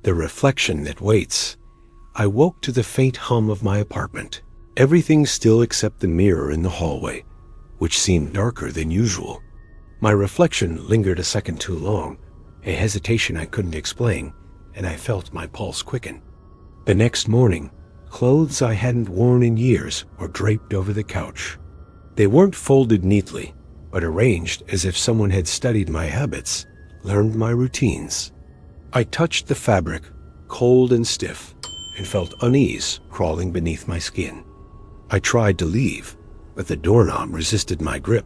The reflection that waits. I woke to the faint hum of my apartment. Everything still except the mirror in the hallway, which seemed darker than usual. My reflection lingered a second too long, a hesitation I couldn't explain, and I felt my pulse quicken. The next morning, clothes I hadn't worn in years were draped over the couch. They weren't folded neatly, but arranged as if someone had studied my habits, learned my routines. I touched the fabric, cold and stiff, and felt unease crawling beneath my skin. I tried to leave, but the doorknob resisted my grip,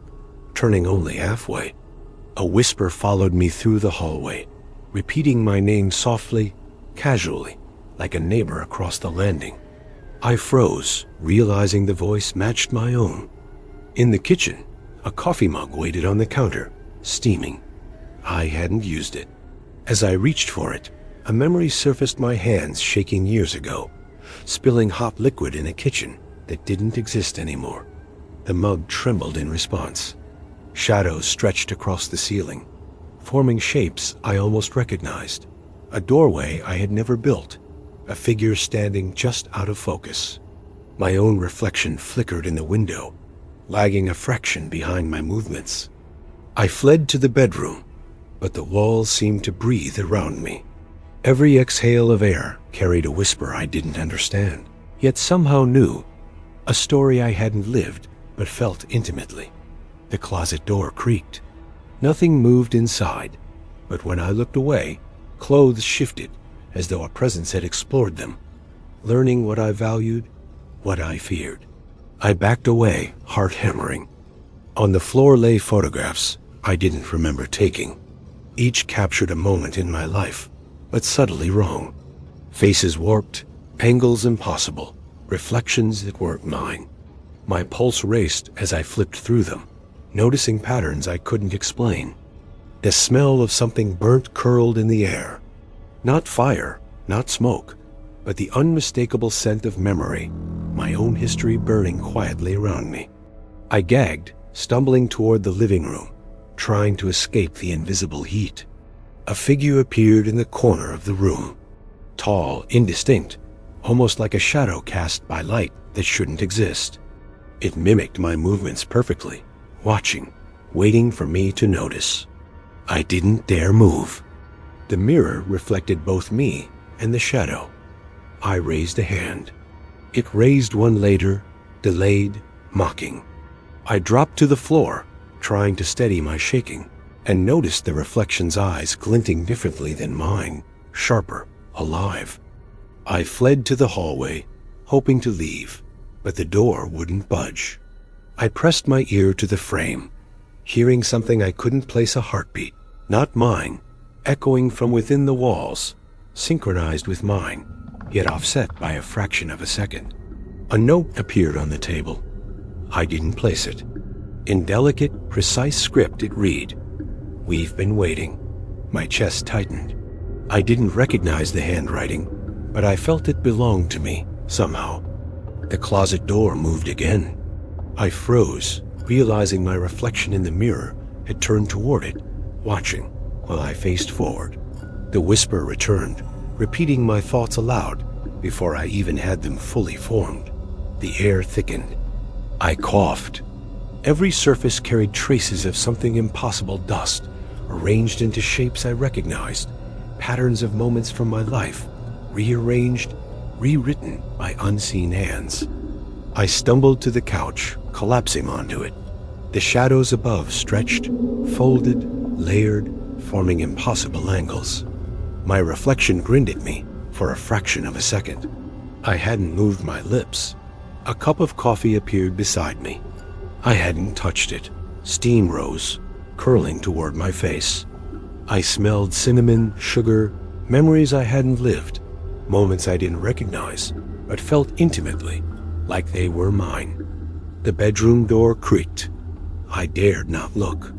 turning only halfway. A whisper followed me through the hallway, repeating my name softly, casually, like a neighbor across the landing. I froze, realizing the voice matched my own. In the kitchen, a coffee mug waited on the counter, steaming. I hadn't used it. As I reached for it, a memory surfaced, my hands shaking years ago, spilling hot liquid in a kitchen that didn't exist anymore. The mug trembled in response. Shadows stretched across the ceiling, forming shapes I almost recognized. A doorway I had never built, a figure standing just out of focus. My own reflection flickered in the window, lagging a fraction behind my movements. I fled to the bedroom, but the walls seemed to breathe around me. Every exhale of air carried a whisper I didn't understand, yet somehow knew, a story I hadn't lived but felt intimately. The closet door creaked. Nothing moved inside, but when I looked away, clothes shifted as though a presence had explored them, learning what I valued, what I feared. I backed away, heart hammering. On the floor lay photographs I didn't remember taking. Each captured a moment in my life, but subtly wrong. Faces warped, angles impossible, reflections that weren't mine. My pulse raced as I flipped through them, noticing patterns I couldn't explain. The smell of something burnt curled in the air. Not fire, not smoke, but the unmistakable scent of memory, my own history burning quietly around me. I gagged, stumbling toward the living room, trying to escape the invisible heat. A figure appeared in the corner of the room, tall, indistinct, almost like a shadow cast by light that shouldn't exist. It mimicked my movements perfectly, watching, waiting for me to notice. I didn't dare move. The mirror reflected both me and the shadow. I raised a hand. It raised one later, delayed, mocking. I dropped to the floor, trying to steady my shaking, and noticed the reflection's eyes glinting differently than mine, sharper, alive. I fled to the hallway, hoping to leave, but the door wouldn't budge. I pressed my ear to the frame, hearing something I couldn't place a heartbeat, not mine, echoing from within the walls, synchronized with mine, yet offset by a fraction of a second. A note appeared on the table. I didn't place it. In delicate, precise script it read, "We've been waiting." My chest tightened. I didn't recognize the handwriting, but I felt it belonged to me, somehow. The closet door moved again. I froze, realizing my reflection in the mirror had turned toward it, watching while I faced forward. The whisper returned, repeating my thoughts aloud before I even had them fully formed. The air thickened. I coughed. Every surface carried traces of something impossible, dust, arranged into shapes I recognized, patterns of moments from my life, rearranged, rewritten by unseen hands. I stumbled to the couch, collapsing onto it. The shadows above stretched, folded, layered, forming impossible angles. My reflection grinned at me for a fraction of a second. I hadn't moved my lips. A cup of coffee appeared beside me. I hadn't touched it. Steam rose, curling toward my face. I smelled cinnamon, sugar, memories I hadn't lived, moments I didn't recognize, but felt intimately, like they were mine. The bedroom door creaked. I dared not look.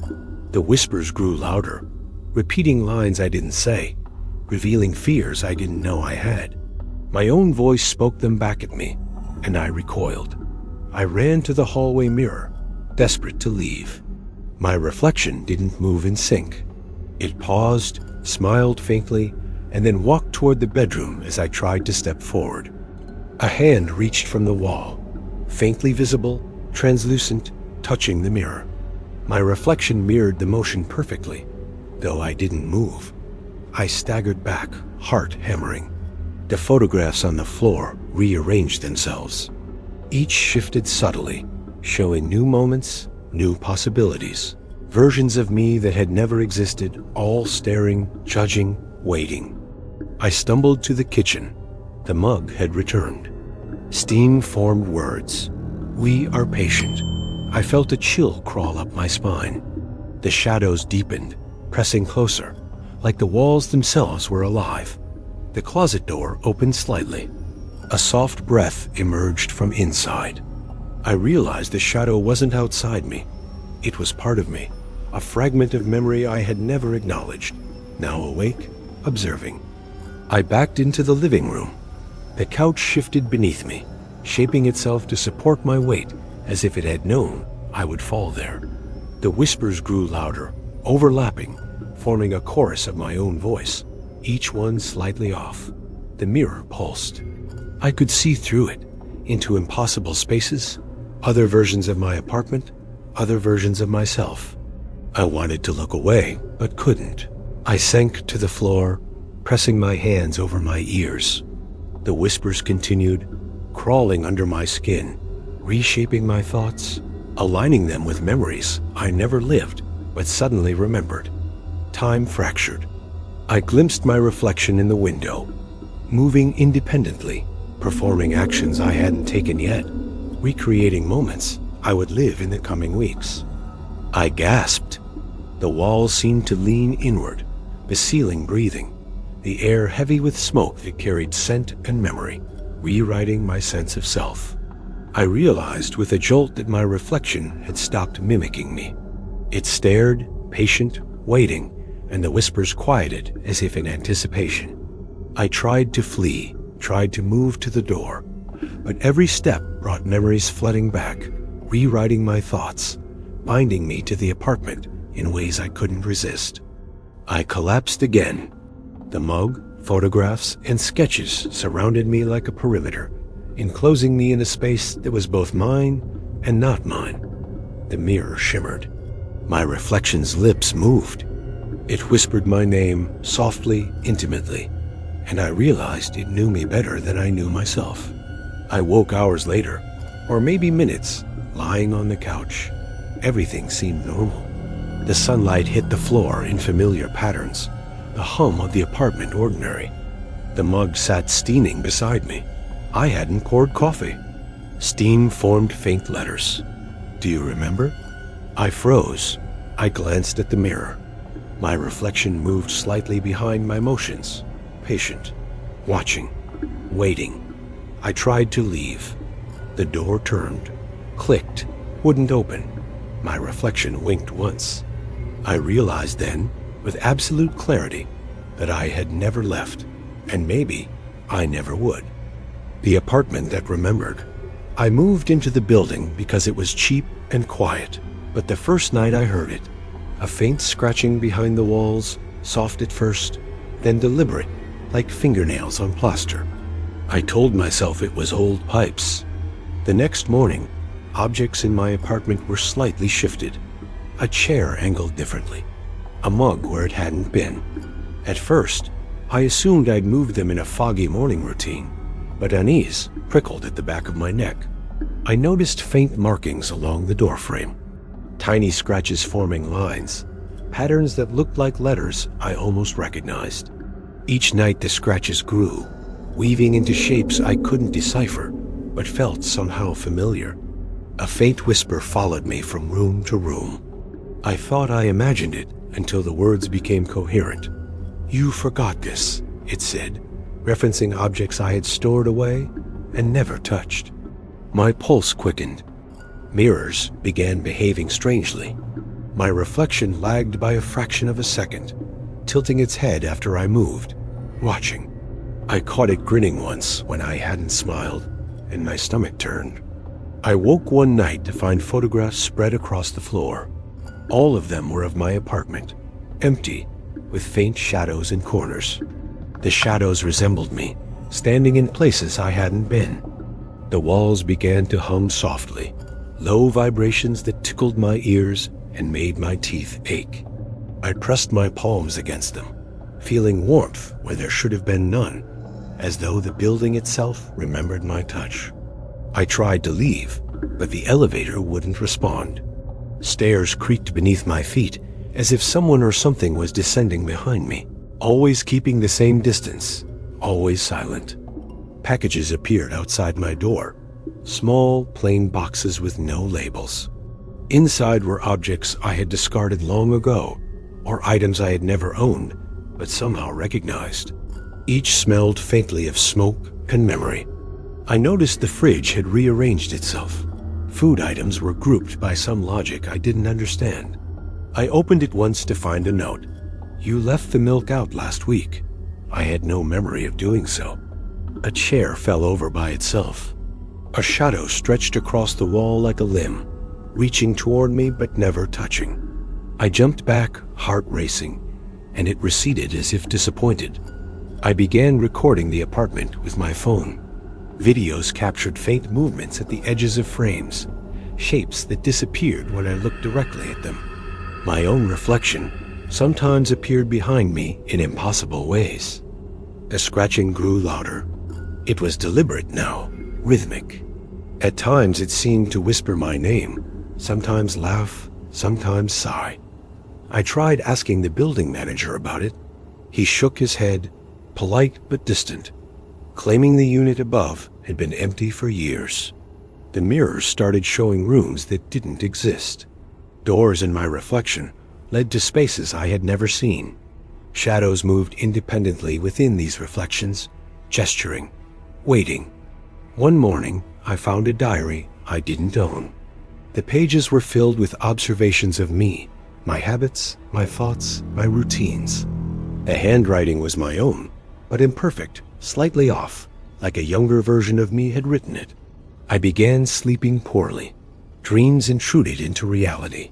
The whispers grew louder, repeating lines I didn't say, revealing fears I didn't know I had. My own voice spoke them back at me, and I recoiled. I ran to the hallway mirror, desperate to leave. My reflection didn't move in sync. It paused, smiled faintly, and then walked toward the bedroom as I tried to step forward. A hand reached from the wall, faintly visible, translucent, touching the mirror. My reflection mirrored the motion perfectly, though I didn't move. I staggered back, heart hammering. The photographs on the floor rearranged themselves. Each shifted subtly, showing new moments, new possibilities. Versions of me that had never existed, all staring, judging, waiting. I stumbled to the kitchen. The mug had returned. Steam formed words. "We are patient." I felt a chill crawl up my spine. The shadows deepened, pressing closer, like the walls themselves were alive. The closet door opened slightly. A soft breath emerged from inside. I realized the shadow wasn't outside me. It was part of me, a fragment of memory I had never acknowledged, now awake, observing. I backed into the living room. The couch shifted beneath me, shaping itself to support my weight as if it had known I would fall there. The whispers grew louder, overlapping, forming a chorus of my own voice, each one slightly off. The mirror pulsed. I could see through it, into impossible spaces, other versions of my apartment, other versions of myself. I wanted to look away, but couldn't. I sank to the floor, pressing my hands over my ears. The whispers continued, crawling under my skin, reshaping my thoughts, aligning them with memories I never lived, but suddenly remembered. Time fractured. I glimpsed my reflection in the window, moving independently, performing actions I hadn't taken yet, recreating moments I would live in the coming weeks. I gasped. The walls seemed to lean inward, the ceiling breathing, the air heavy with smoke that carried scent and memory, rewriting my sense of self. I realized with a jolt that my reflection had stopped mimicking me. It stared, patient, waiting, and the whispers quieted as if in anticipation. I tried to flee, tried to move to the door, but every step brought memories flooding back, rewriting my thoughts, binding me to the apartment in ways I couldn't resist. I collapsed again. The mug, photographs, and sketches surrounded me like a perimeter, enclosing me in a space that was both mine and not mine. The mirror shimmered. My reflection's lips moved. It whispered my name softly, intimately, and I realized it knew me better than I knew myself. I woke hours later, or maybe minutes, lying on the couch. Everything seemed normal. The sunlight hit the floor in familiar patterns, the hum of the apartment ordinary. The mug sat steaming beside me. I hadn't poured coffee. Steam formed faint letters. "Do you remember?" I froze. I glanced at the mirror. My reflection moved slightly behind my motions, patient, watching, waiting. I tried to leave. The door turned, clicked, wouldn't open. My reflection winked once. I realized then, with absolute clarity, that I had never left, and maybe I never would. The apartment that remembered. I moved into the building because it was cheap and quiet, but the first night I heard it, a faint scratching behind the walls, soft at first, then deliberate, like fingernails on plaster. I told myself it was old pipes. The next morning, objects in my apartment were slightly shifted. A chair angled differently, a mug where it hadn't been. At first, I assumed I'd moved them in a foggy morning routine, but unease prickled at the back of my neck. I noticed faint markings along the doorframe, tiny scratches forming lines, patterns that looked like letters I almost recognized. Each night the scratches grew, weaving into shapes I couldn't decipher, but felt somehow familiar. A faint whisper followed me from room to room. I thought I imagined it until the words became coherent. "You forgot this," it said, referencing objects I had stored away and never touched. My pulse quickened. Mirrors began behaving strangely. My reflection lagged by a fraction of a second, tilting its head after I moved, watching. I caught it grinning once when I hadn't smiled, and my stomach turned. I woke one night to find photographs spread across the floor. All of them were of my apartment, empty, with faint shadows in corners. The shadows resembled me, standing in places I hadn't been. The walls began to hum softly, low vibrations that tickled my ears and made my teeth ache. I pressed my palms against them, feeling warmth where there should have been none, as though the building itself remembered my touch. I tried to leave, but the elevator wouldn't respond. Stairs creaked beneath my feet, as if someone or something was descending behind me, always keeping the same distance, always silent. Packages appeared outside my door, small, plain boxes with no labels. Inside were objects I had discarded long ago, or items I had never owned, but somehow recognized. Each smelled faintly of smoke and memory. I noticed the fridge had rearranged itself. Food items were grouped by some logic I didn't understand. I opened it once to find a note. "You left the milk out last week." I had no memory of doing so. A chair fell over by itself. A shadow stretched across the wall like a limb, reaching toward me but never touching. I jumped back, heart racing, and it receded as if disappointed. I began recording the apartment with my phone. Videos captured faint movements at the edges of frames, shapes that disappeared when I looked directly at them. My own reflection sometimes appeared behind me in impossible ways. The scratching grew louder. It was deliberate now, rhythmic. At times it seemed to whisper my name, sometimes laugh, sometimes sigh. I tried asking the building manager about it. He shook his head, polite but distant, claiming the unit above had been empty for years. The mirrors started showing rooms that didn't exist. Doors in my reflection led to spaces I had never seen. Shadows moved independently within these reflections, gesturing, waiting. One morning, I found a diary I didn't own. The pages were filled with observations of me, my habits, my thoughts, my routines. The handwriting was my own, but imperfect, slightly off, like a younger version of me had written it. I began sleeping poorly. Dreams intruded into reality.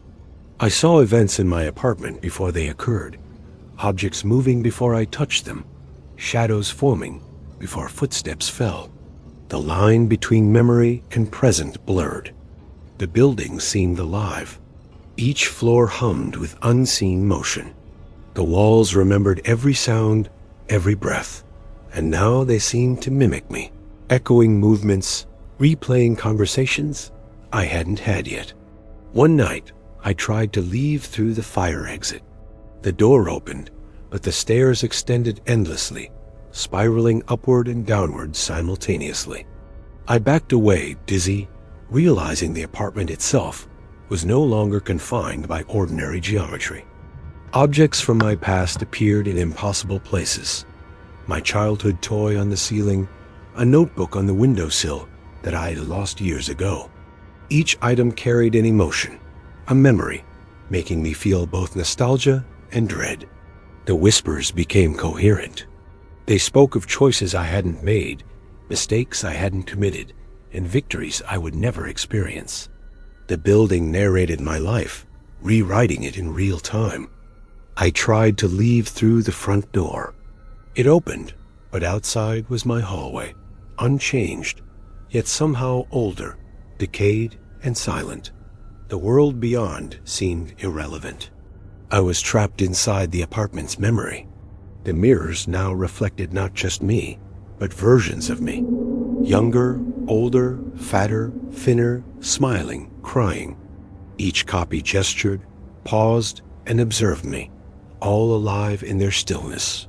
I saw events in my apartment before they occurred, objects moving before I touched them, shadows forming before footsteps fell. The line between memory and present blurred. The building seemed alive. Each floor hummed with unseen motion. The walls remembered every sound, every breath, and now they seemed to mimic me, echoing movements, replaying conversations I hadn't had yet. One night, I tried to leave through the fire exit. The door opened, but the stairs extended endlessly, spiraling upward and downward simultaneously. I backed away, dizzy, realizing the apartment itself was no longer confined by ordinary geometry. Objects from my past appeared in impossible places. My childhood toy on the ceiling, a notebook on the windowsill that I had lost years ago. Each item carried an emotion, a memory, making me feel both nostalgia and dread. The whispers became coherent. They spoke of choices I hadn't made, mistakes I hadn't committed, and victories I would never experience. The building narrated my life, rewriting it in real time. I tried to leave through the front door. It opened, but outside was my hallway, unchanged, yet somehow older, decayed, and silent. The world beyond seemed irrelevant. I was trapped inside the apartment's memory. The mirrors now reflected not just me, but versions of me. Younger, older, fatter, thinner, smiling, crying. Each copy gestured, paused, and observed me, all alive in their stillness.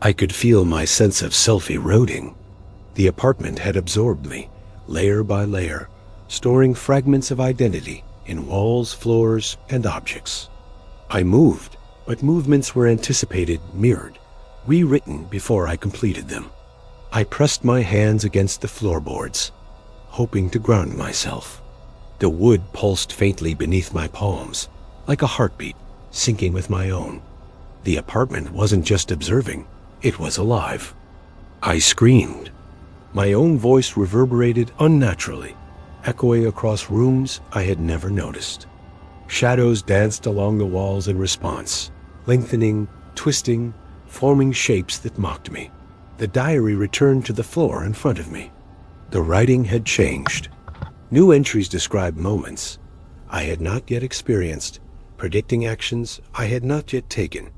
I could feel my sense of self eroding. The apartment had absorbed me, layer by layer, storing fragments of identity in walls, floors, and objects. I moved, but movements were anticipated, mirrored, rewritten before I completed them. I pressed my hands against the floorboards, hoping to ground myself. The wood pulsed faintly beneath my palms, like a heartbeat, syncing with my own. The apartment wasn't just observing, it was alive. I screamed. My own voice reverberated unnaturally, echoing across rooms I had never noticed. Shadows danced along the walls in response, lengthening, twisting, forming shapes that mocked me. The diary returned to the floor in front of me. The writing had changed. New entries described moments I had not yet experienced, predicting actions I had not yet taken,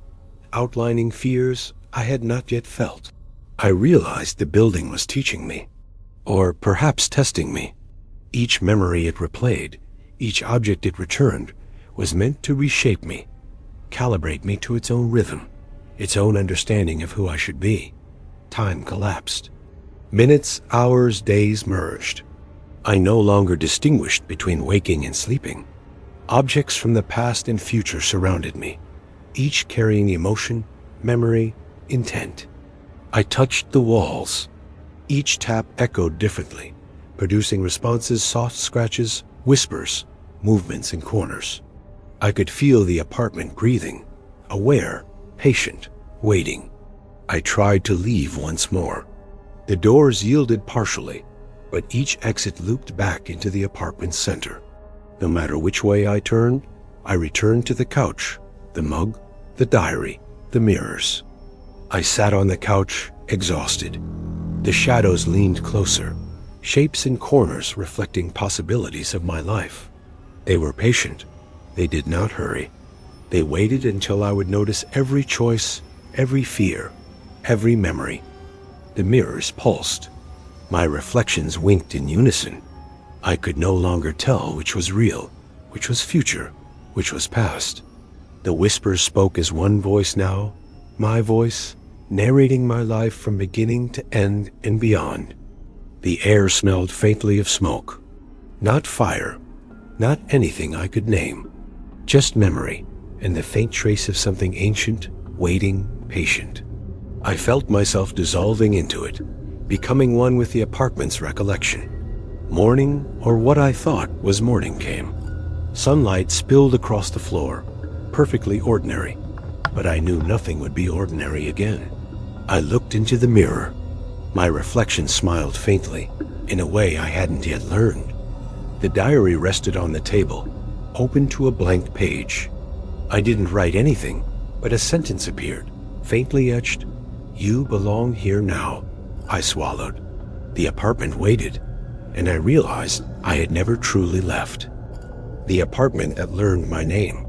outlining fears I had not yet felt. I realized the building was teaching me, or perhaps testing me. Each memory it replayed, each object it returned, was meant to reshape me, calibrate me to its own rhythm, its own understanding of who I should be. Time collapsed. Minutes, hours, days merged. I no longer distinguished between waking and sleeping. Objects from the past and future surrounded me, each carrying emotion, memory, intent. I touched the walls. Each tap echoed differently, producing responses, soft scratches, whispers, movements in corners. I could feel the apartment breathing, aware, patient, waiting. I tried to leave once more. The doors yielded partially, but each exit looped back into the apartment's center. No matter which way I turned, I returned to the couch, the mug, the diary, the mirrors. I sat on the couch, exhausted. The shadows leaned closer, shapes in corners reflecting possibilities of my life. They were patient. They did not hurry. They waited until I would notice every choice, every fear, every memory. The mirrors pulsed. My reflections winked in unison. I could no longer tell which was real, which was future, which was past. The whispers spoke as one voice now, my voice, narrating my life from beginning to end and beyond. The air smelled faintly of smoke. Not fire, not anything I could name. Just memory and the faint trace of something ancient, waiting, patient. I felt myself dissolving into it, becoming one with the apartment's recollection. Morning, or what I thought was morning, came. Sunlight spilled across the floor, perfectly ordinary, but I knew nothing would be ordinary again. I looked into the mirror. My reflection smiled faintly, in a way I hadn't yet learned. The diary rested on the table, open to a blank page. I didn't write anything, but a sentence appeared, faintly etched. "You belong here now." I swallowed. The apartment waited, and I realized I had never truly left. The apartment that learned my name.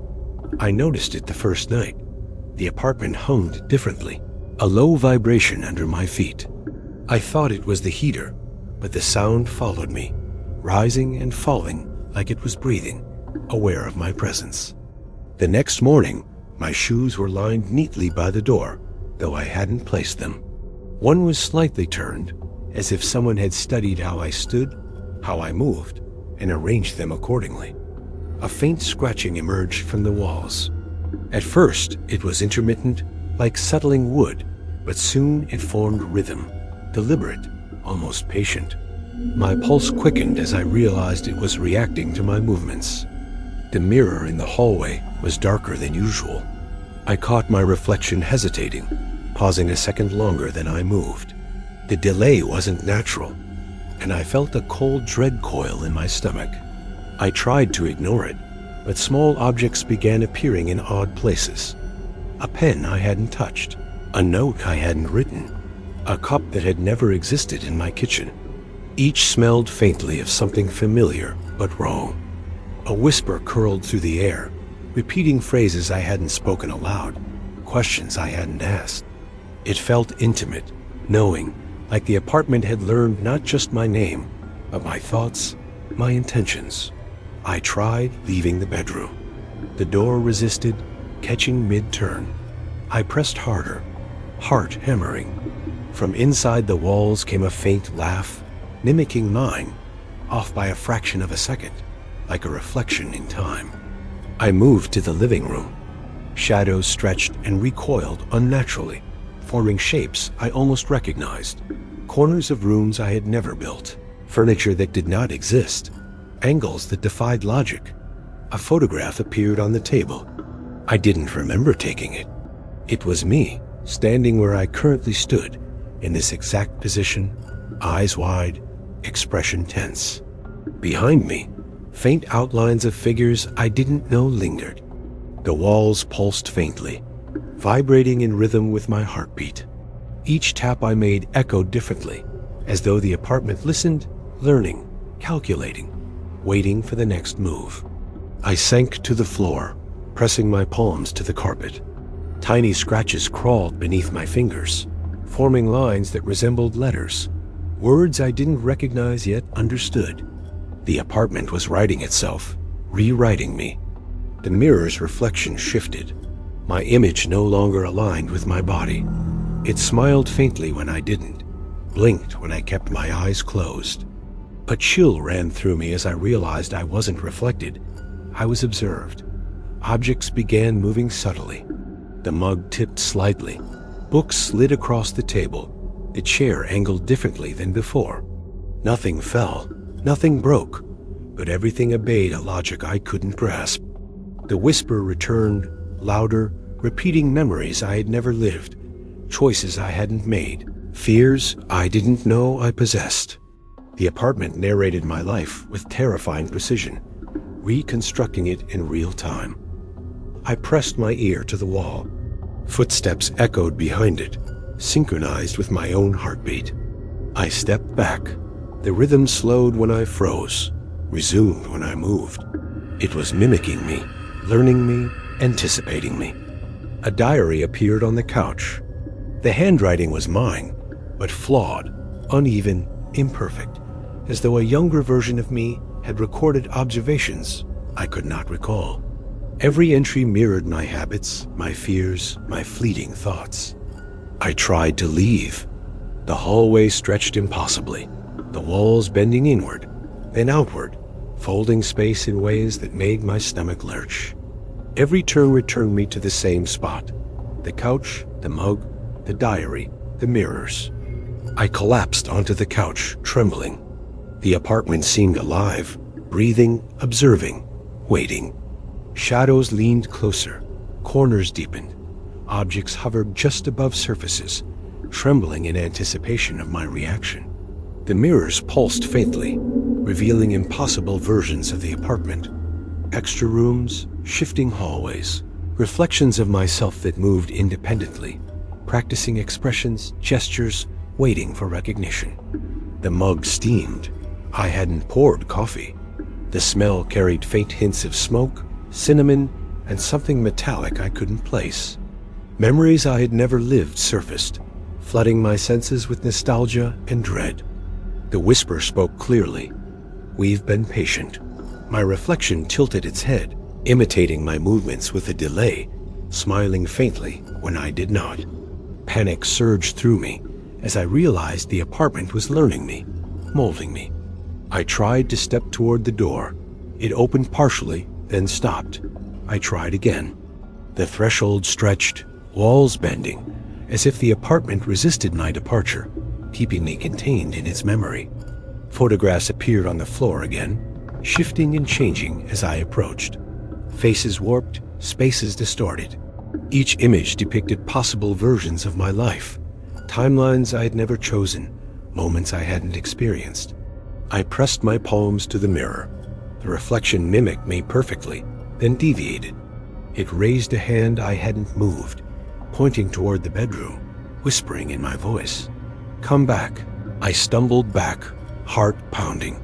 I noticed it the first night. The apartment hummed differently, a low vibration under my feet. I thought it was the heater, but the sound followed me, rising and falling like it was breathing, aware of my presence. The next morning, my shoes were lined neatly by the door, though I hadn't placed them. One was slightly turned, as if someone had studied how I stood, how I moved, and arranged them accordingly. A faint scratching emerged from the walls. At first, it was intermittent, like settling wood, but soon it formed rhythm, deliberate, almost patient. My pulse quickened as I realized it was reacting to my movements. The mirror in the hallway was darker than usual. I caught my reflection hesitating, pausing a second longer than I moved. The delay wasn't natural, and I felt a cold dread coil in my stomach. I tried to ignore it, but small objects began appearing in odd places. A pen I hadn't touched, a note I hadn't written, a cup that had never existed in my kitchen. Each smelled faintly of something familiar but wrong. A whisper curled through the air, repeating phrases I hadn't spoken aloud, questions I hadn't asked. It felt intimate, knowing, like the apartment had learned not just my name, but my thoughts, my intentions. I tried leaving the bedroom. The door resisted, catching mid-turn. I pressed harder, heart hammering. From inside the walls came a faint laugh, mimicking mine, off by a fraction of a second, like a reflection in time. I moved to the living room. Shadows stretched and recoiled unnaturally, forming shapes I almost recognized. Corners of rooms I had never built, furniture that did not exist, angles that defied logic. A photograph appeared on the table. I didn't remember taking it. It was me, standing where I currently stood, in this exact position, eyes wide, expression tense. Behind me, faint outlines of figures I didn't know lingered. The walls pulsed faintly. vibrating in rhythm with my heartbeat. Each tap I made echoed differently, as though the apartment listened, learning, calculating, waiting for the next move. I sank to the floor, pressing my palms to the carpet. Tiny scratches crawled beneath my fingers, forming lines that resembled letters, words I didn't recognize yet understood. The apartment was writing itself, rewriting me. The mirror's reflection shifted. My image no longer aligned with my body. It smiled faintly when I didn't, blinked when I kept my eyes closed. A chill ran through me as I realized I wasn't reflected. I was observed. Objects began moving subtly. The mug tipped slightly. Books slid across the table. The chair angled differently than before. Nothing fell, nothing broke, but everything obeyed a logic I couldn't grasp. The whisper returned, louder, repeating memories I had never lived, choices I hadn't made, fears I didn't know I possessed. The apartment narrated my life with terrifying precision, reconstructing it in real time. I pressed my ear to the wall. Footsteps echoed behind it, synchronized with my own heartbeat. I stepped back. The rhythm slowed when I froze, resumed when I moved. It was mimicking me, learning me, anticipating me. A diary appeared on the couch. The handwriting was mine, but flawed, uneven, imperfect, as though a younger version of me had recorded observations I could not recall. Every entry mirrored my habits, my fears, my fleeting thoughts. I tried to leave. The hallway stretched impossibly, the walls bending inward, then outward, folding space in ways that made my stomach lurch. Every turn returned me to the same spot: the couch, the mug, the diary, the mirrors. I collapsed onto the couch, trembling. The apartment seemed alive, breathing, observing, waiting. Shadows leaned closer, corners deepened. Objects hovered just above surfaces, trembling in anticipation of my reaction. The mirrors pulsed faintly, revealing impossible versions of the apartment. Extra rooms, shifting hallways, reflections of myself that moved independently, practicing expressions, gestures, waiting for recognition. The mug steamed. I hadn't poured coffee. The smell carried faint hints of smoke, cinnamon, and something metallic I couldn't place. Memories I had never lived surfaced, flooding my senses with nostalgia and dread. The whisper spoke clearly. "We've been patient." My reflection tilted its head, imitating my movements with a delay, smiling faintly when I did not. Panic surged through me as I realized the apartment was learning me, molding me. I tried to step toward the door. It opened partially, then stopped. I tried again. The threshold stretched, walls bending, as if the apartment resisted my departure, keeping me contained in its memory. Photographs appeared on the floor again, shifting and changing as I approached. Faces warped, spaces distorted. Each image depicted possible versions of my life, timelines I had never chosen, moments I hadn't experienced. I pressed my palms to the mirror. The reflection mimicked me perfectly, then deviated. It raised a hand I hadn't moved, pointing toward the bedroom, whispering in my voice, "Come back." I stumbled back, heart pounding.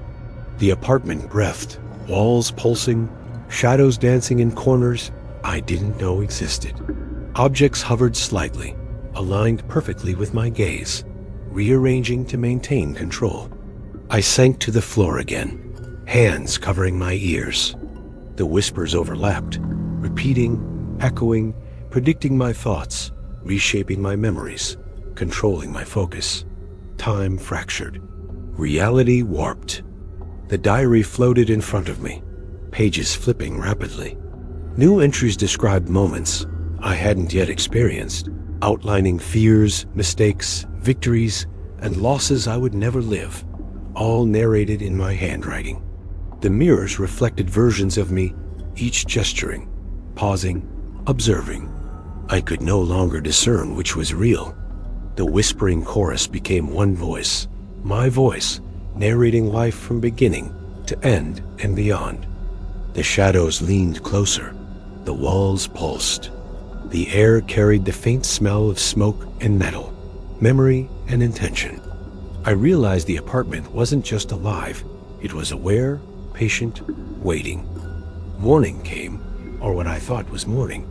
The apartment breathed, walls pulsing, shadows dancing in corners I didn't know existed. Objects hovered slightly, aligned perfectly with my gaze, rearranging to maintain control. I sank to the floor again, hands covering my ears. The whispers overlapped, repeating, echoing, predicting my thoughts, reshaping my memories, controlling my focus. Time fractured. Reality warped. The diary floated in front of me, pages flipping rapidly. New entries described moments I hadn't yet experienced, outlining fears, mistakes, victories, and losses I would never live, all narrated in my handwriting. The mirrors reflected versions of me, each gesturing, pausing, observing. I could no longer discern which was real. The whispering chorus became one voice, my voice, narrating life from beginning to end and beyond. The shadows leaned closer. The walls pulsed. The air carried the faint smell of smoke and metal, memory and intention. I realized the apartment wasn't just alive, it was aware, patient, waiting. Morning came, or what I thought was morning.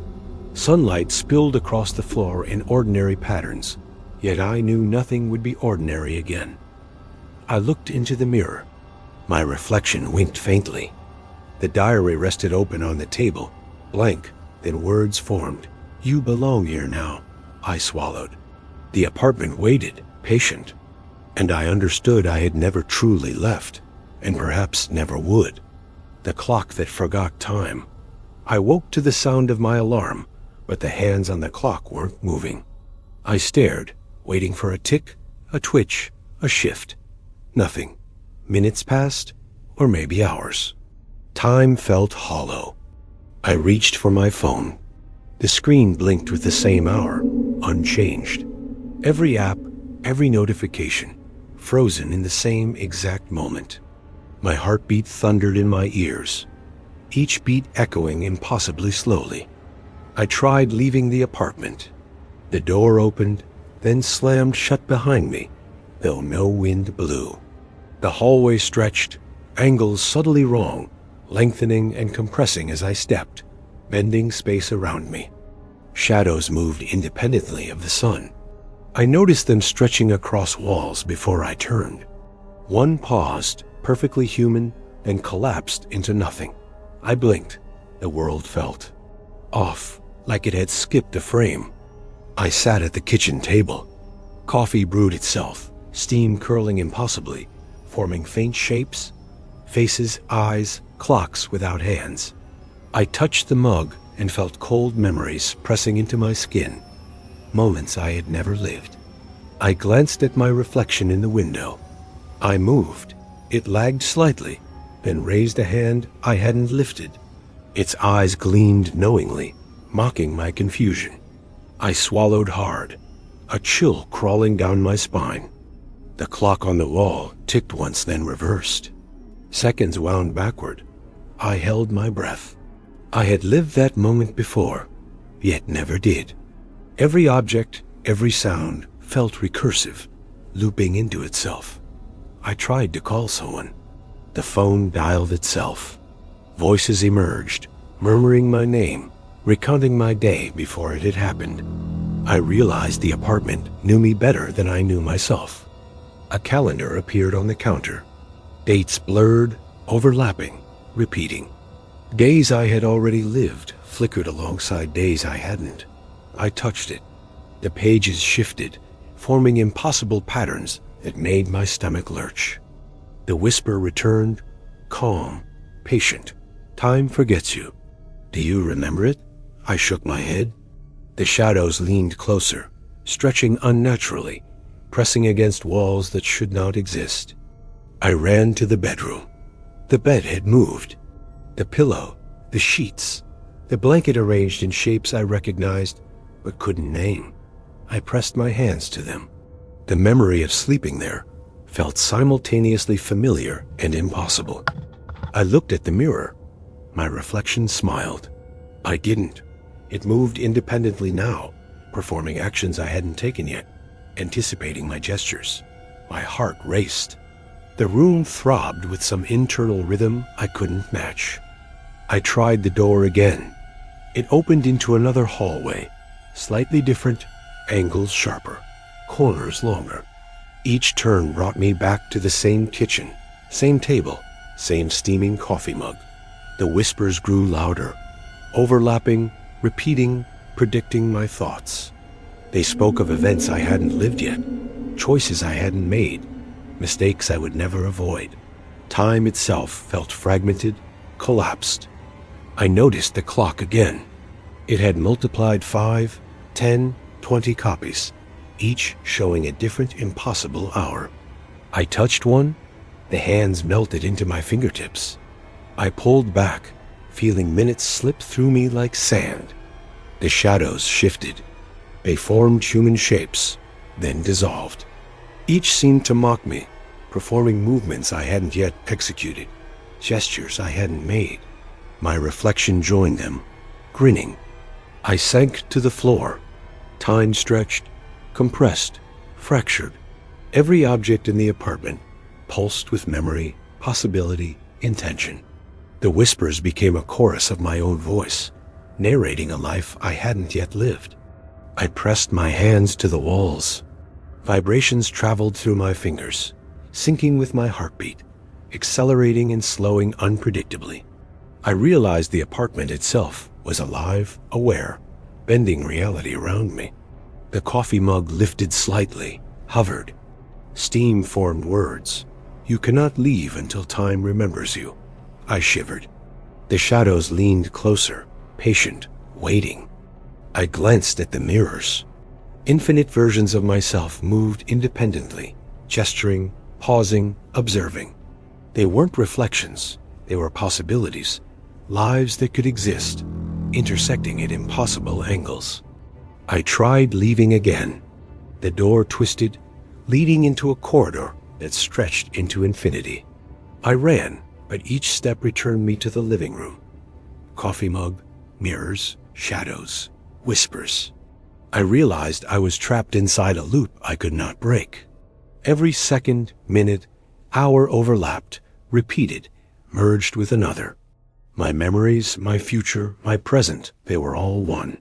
Sunlight spilled across the floor in ordinary patterns, yet I knew nothing would be ordinary again. I looked into the mirror. My reflection winked faintly. The diary rested open on the table, blank, then words formed. "You belong here now," I swallowed. The apartment waited, patient, and I understood I had never truly left, and perhaps never would. The clock that forgot time. I woke to the sound of my alarm, but the hands on the clock weren't moving. I stared, waiting for a tick, a twitch, a shift. Nothing. Minutes passed, or maybe hours. Time felt hollow. I reached for my phone. The screen blinked with the same hour, unchanged. Every app, every notification, frozen in the same exact moment. My heartbeat thundered in my ears, each beat echoing impossibly slowly. I tried leaving the apartment. The door opened, then slammed shut behind me, though no wind blew. The hallway stretched, angles subtly wrong, lengthening and compressing as I stepped, bending space around me. Shadows moved independently of the sun. I noticed them stretching across walls before I turned. One paused, perfectly human, then collapsed into nothing. I blinked. The world felt off, like it had skipped a frame. I sat at the kitchen table. Coffee brewed itself, steam curling impossibly, forming faint shapes, faces, eyes, clocks without hands. I touched the mug and felt cold memories pressing into my skin, moments I had never lived. I glanced at my reflection in the window. I moved. It lagged slightly, then raised a hand I hadn't lifted. Its eyes gleamed knowingly, mocking my confusion. I swallowed hard, a chill crawling down my spine. The clock on the wall ticked once, then reversed. Seconds wound backward. I held my breath. I had lived that moment before, yet never did. Every object, every sound felt recursive, looping into itself. I tried to call someone. The phone dialed itself. Voices emerged, murmuring my name, recounting my day before it had happened. I realized the apartment knew me better than I knew myself. A calendar appeared on the counter. Dates blurred, overlapping, repeating. Days I had already lived flickered alongside days I hadn't. I touched it. The pages shifted, forming impossible patterns that made my stomach lurch. The whisper returned, calm, patient. Time forgets you. Do you remember it? I shook my head. The shadows leaned closer, stretching unnaturally, pressing against walls that should not exist. I ran to the bedroom. The bed had moved. The pillow, the sheets, the blanket arranged in shapes I recognized but couldn't name. I pressed my hands to them. The memory of sleeping there felt simultaneously familiar and impossible. I looked at the mirror. My reflection smiled. I didn't. It moved independently now, performing actions I hadn't taken yet, anticipating my gestures. My heart raced. The room throbbed with some internal rhythm I couldn't match. I tried the door again. It opened into another hallway, slightly different, angles sharper, corners longer. Each turn brought me back to the same kitchen, same table, same steaming coffee mug. The whispers grew louder, overlapping, repeating, predicting my thoughts. They spoke of events I hadn't lived yet, choices I hadn't made, mistakes I would never avoid. Time itself felt fragmented, collapsed. I noticed the clock again. It had multiplied 5, 10, 20 copies, each showing a different impossible hour. I touched one. The hands melted into my fingertips. I pulled back, feeling minutes slip through me like sand. The shadows shifted. They formed human shapes, then dissolved. Each seemed to mock me, performing movements I hadn't yet executed, gestures I hadn't made. My reflection joined them, grinning. I sank to the floor. Time stretched, compressed, fractured. Every object in the apartment pulsed with memory, possibility, intention. The whispers became a chorus of my own voice, narrating a life I hadn't yet lived. I pressed my hands to the walls. Vibrations traveled through my fingers, syncing with my heartbeat, accelerating and slowing unpredictably. I realized the apartment itself was alive, aware, bending reality around me. The coffee mug lifted slightly, hovered. Steam formed words. "You cannot leave until time remembers you." I shivered. The shadows leaned closer, patient, waiting. I glanced at the mirrors. Infinite versions of myself moved independently, gesturing, pausing, observing. They weren't reflections, they were possibilities, lives that could exist, intersecting at impossible angles. I tried leaving again. The door twisted, leading into a corridor that stretched into infinity. I ran, but each step returned me to the living room. Coffee mug, mirrors, shadows, whispers. I realized I was trapped inside a loop I could not break. Every second, minute, hour overlapped, repeated, merged with another. My memories, my future, my present, they were all one.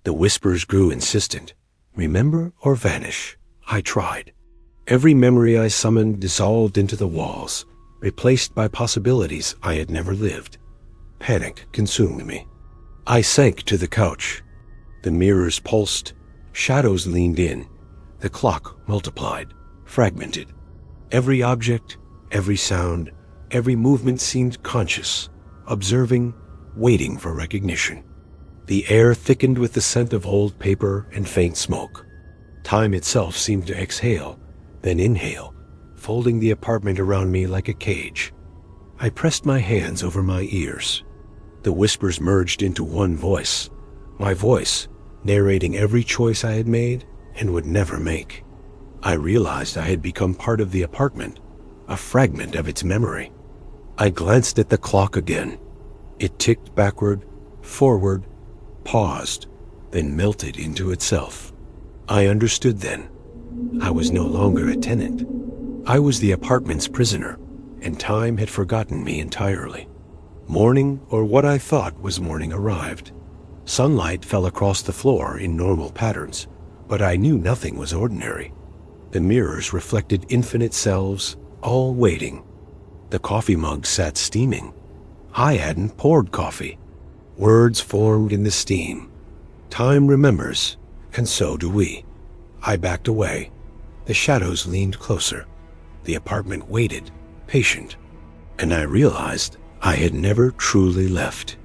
The whispers grew insistent. Remember or vanish. I tried. Every memory I summoned dissolved into the walls, replaced by possibilities I had never lived. Panic consumed me. I sank to the couch. The mirrors pulsed. Shadows leaned in. The clock multiplied, fragmented. Every object, every sound, every movement seemed conscious, observing, waiting for recognition. The air thickened with the scent of old paper and faint smoke. Time itself seemed to exhale, then inhale, folding the apartment around me like a cage. I pressed my hands over my ears. The whispers merged into one voice, my voice, narrating every choice I had made and would never make. I realized I had become part of the apartment, a fragment of its memory. I glanced at the clock again. It ticked backward, forward, paused, then melted into itself. I understood then. I was no longer a tenant. I was the apartment's prisoner, and time had forgotten me entirely. Morning, or what I thought was morning, arrived. Sunlight fell across the floor in normal patterns, but I knew nothing was ordinary. The mirrors reflected infinite selves, all waiting. The coffee mug sat steaming. I hadn't poured coffee. Words formed in the steam. Time remembers, and so do we. I backed away. The shadows leaned closer. The apartment waited, patient. And I realized I had never truly left.